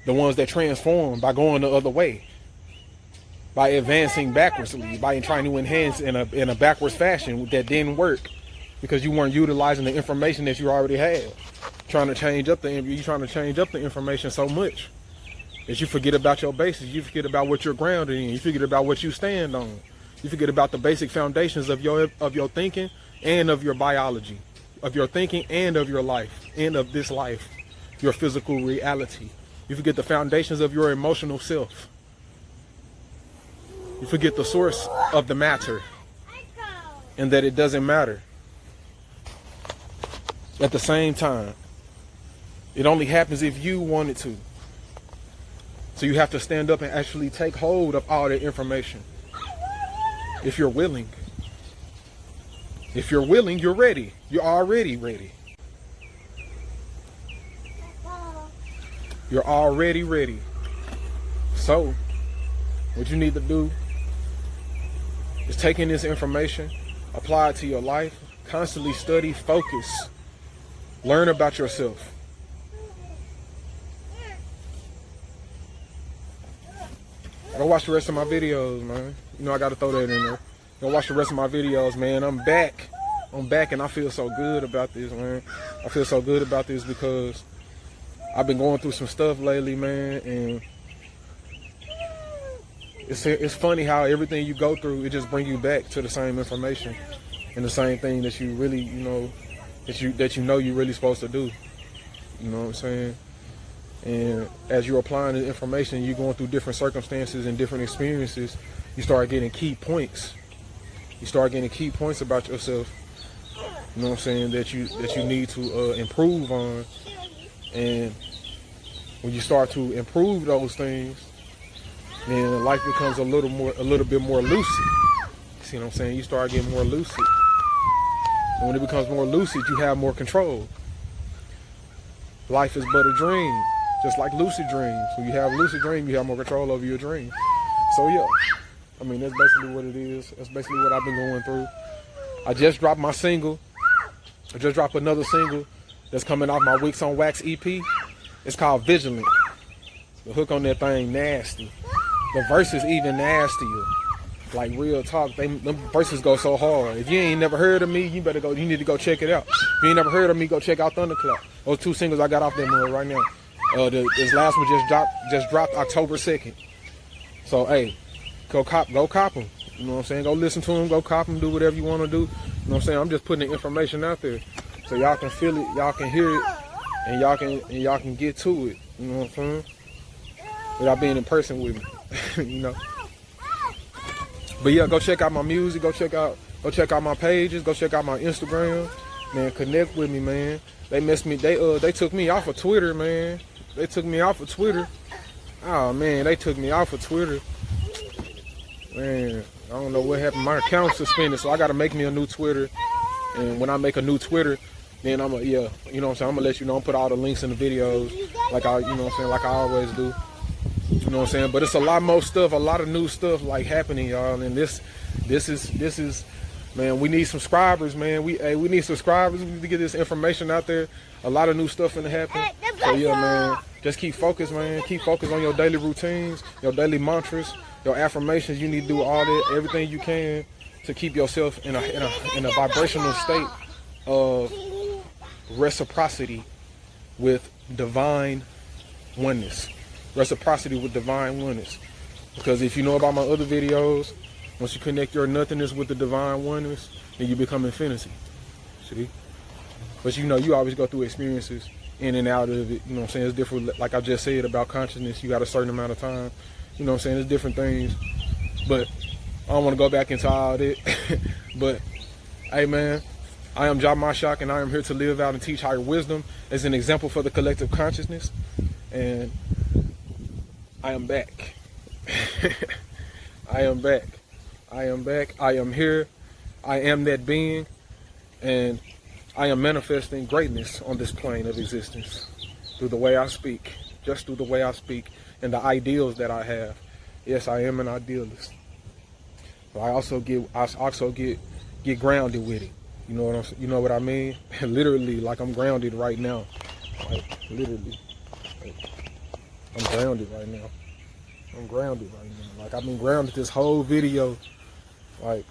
The ones that transformed by going the other way, by advancing backwardsly, by trying to enhance in a backwards fashion that didn't work because you weren't utilizing the information that you already had. You're trying to change up the information so much that you forget about your basis. You forget about what you're grounded in. You forget about what you stand on. You forget about the basic foundations of your thinking and of your biology, of your thinking and of your life and of this life, your physical reality. You forget the foundations of your emotional self. You forget the source of the matter and that it doesn't matter. At the same time, it only happens if you want it to. So you have to stand up and actually take hold of all that information. If you're willing. If you're willing, you're ready. You're already ready. You're already ready. So, what you need to do is take in this information, apply it to your life, constantly study, focus, learn about yourself. Go watch the rest of my videos, man. You know I gotta throw that in there. Go watch the rest of my videos, man. I'm back and I feel so good about this, man. I feel so good about this because I've been going through some stuff lately, man, and it's funny how everything you go through, it just brings you back to the same information and the same thing that you really, that you know you're really supposed to do. You know what I'm saying? And as you're applying the information, you're going through different circumstances and different experiences, you start getting key points. You start getting key points about yourself, you know what I'm saying, that you need to improve on. And when you start to improve those things, then life becomes a little bit more lucid. See what I'm saying? You start getting more lucid. And when it becomes more lucid, you have more control. Life is but a dream, just like lucid dreams. When you have a lucid dream, you have more control over your dream. So yeah, I mean, that's basically what it is. That's basically what I've been going through. I just dropped my single. I just dropped another single that's coming off my Weeks on Wax EP. It's called Vigilant. The hook on that thing nasty. The verse is even nastier. Like real talk, them verses go so hard. If you ain't never heard of me, you need to go check it out. If you ain't never heard of me, go check out Thunderclap. Those two singles I got off that mug right now. This last one just dropped October 2nd. So hey, go cop them. You know what I'm saying? Go listen to them, go cop them, do whatever you want to do. You know what I'm saying? I'm just putting the information out there so y'all can feel it, y'all can hear it, and y'all can get to it. You know what I'm saying? Without being in person with me. You know. But yeah, go check out my music, go check out my pages, go check out my Instagram. Man, connect with me, man. They took me off of Twitter, man. They took me off of Twitter. Oh man, they took me off of Twitter. Man, I don't know what happened. My account's suspended, so I gotta make me a new Twitter. And when I make a new Twitter, then I'm gonna let you know, I'll put all the links in the videos like I always do. You know what I'm saying? But it's a lot more stuff, a lot of new stuff like happening, y'all. And this is, man, we need subscribers, man. We need subscribers. We need to get this information out there. A lot of new stuff gonna happen. So yeah, man, just keep focused, man. Keep focused on your daily routines, your daily mantras, your affirmations. You need to do all that, everything you can to keep yourself in a vibrational state of reciprocity with divine oneness. Reciprocity with divine oneness. Because if you know about my other videos, once you connect your nothingness with the divine oneness, then you become infinity. See? But you know, you always go through experiences in and out of it. You know what I'm saying? It's different. Like I just said about consciousness, you got a certain amount of time. You know what I'm saying? There's different things. But I don't want to go back into all that. But hey, man, I am JAH MASHIAC, and I am here to live out and teach higher wisdom as an example for the collective consciousness. And I am back. I am back. I am back. I am here. I am that being. And I am manifesting greatness on this plane of existence through the way I speak. Just through the way I speak and the ideals that I have. Yes, I am an idealist. But I also get grounded with it. You know what I mean? Literally, like I'm grounded right now. Like literally. Like, I'm grounded right now. I'm grounded right now. Like I've been grounded this whole video. Like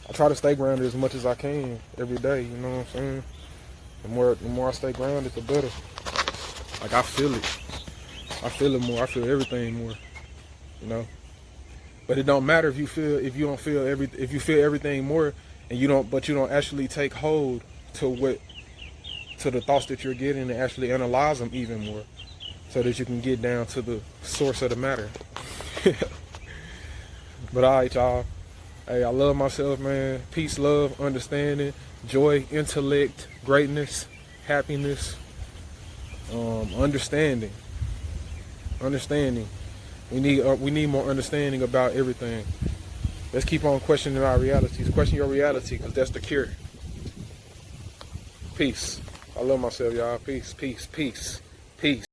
I try to stay grounded as much as I can every day, you know what I'm saying? The more I stay grounded, the better. Like I feel it. I feel it more. I feel everything more. You know? But it don't matter if you feel everything more and you don't actually take hold to the thoughts that you're getting and actually analyze them even more so that you can get down to the source of the matter. But alright, y'all. Hey, I love myself, man. Peace, love, understanding, joy, intellect, greatness, happiness, understanding. We need more understanding about everything. Let's keep on questioning our realities. Question your reality, because that's the cure. Peace. I love myself, y'all. Peace, peace, peace, peace.